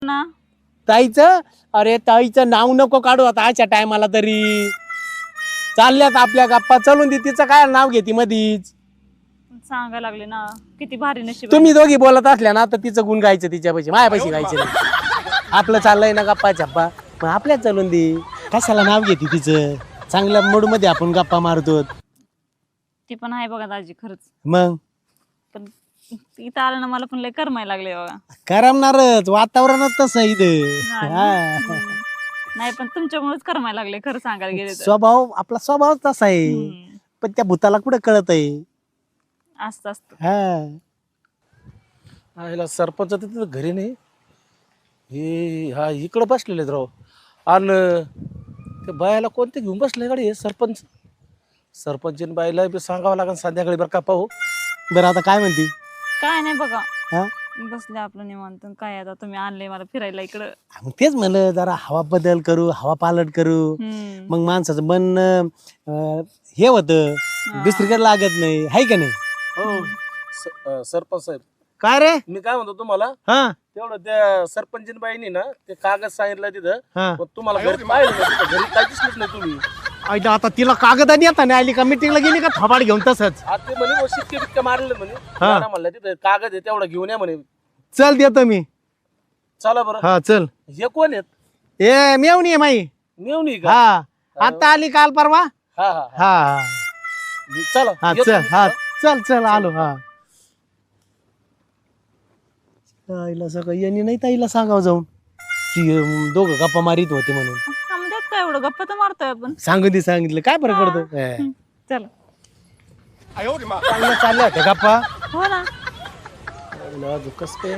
ना ताईचं अरे ताईचं नाव नको काढू आता अशा टायमाला तरी चालल्यात आपल्या गप्पा चालून दे तिचं काय नाव घेते मधीच सांगायला लागले ना किती भारी नशीब तुम्ही दोघी बोलत असल्या ना तर तिचं गुण गायचं तिच्या पैसे माझ्या पैसे गायचे नाही आपलं चाललंय ना गप्पा छप्पा मग आपल्याच चालून दे कशाला नाव घेते तिचं चांगल्या मूड मध्ये आपण गप्पा मारतो ती पण आहे बघा दाजी खरंच मग पण इथं आलं ना मला पण लय करमायला लागले बघा करमणारच वातावरणच तसं इथं नाही पण तुमच्यामुळेच करमायला लागले खरं सांगायला गेले तर स्वभाव आपला स्वभाव तसा आहे पण त्या भूताला कुठं कळत आहे असतं असतं ह्याला सरपंच तिथं घरी नाही हे हा इकडं बसलेले राव आणि ते बायाला कोणते घेऊन बसले गाडी हे सरपंच सरपंचीन बाईला बी सांगावं लागेल संध्याकाळी बरं का पाहू बरं आता काय म्हणते काय नाही बघा हा बसले आपलं निवांत काय आता तुम्ही आणले मला फिरायला इकडं मग तेच म्हणलं जरा हवा बदल करू हवा पालट करू मग माणसाचं मन हे होतं दुसरीकडे लागत नाही हाय का नाही हो सरपंच साहेब काय रे मी काय म्हणतो तुम्हाला हा तेवढं त्या सरपंचीन बाईनी ना ते कागद सांगितलं तिथं हा मग तुम्हाला घरी पाहिलं ना तिथं घरी काय दिसलंच नाही तुम्ही आईला आता तिला कागदानी येता नाही आली का मीटिंगला गेली का थोबाड घेऊन तसंच आता ते म्हणे शिक्के बिक्के मारले म्हणे मला म्हणलं तिथं कागद आहे तेवढा घेऊन या म्हणे चल देतो मी चला बरं हा चल हे कोण आहेत ए मेवणी आहे माई मेवणी का हा आता आली काल परवा हा हा हा चला हा येतो चल मी. हा चल चल आलो हा आईला सगळं यांनी नाही ताईला सांगावं जाऊन की दोघं गप्पा मारित होते म्हणून त्यात काय एवढं गप्पा तर मारतोय आपण सांगितलं काय फरक पडतो चला चांगलं चाललं होते गप्पा हो ना कस काय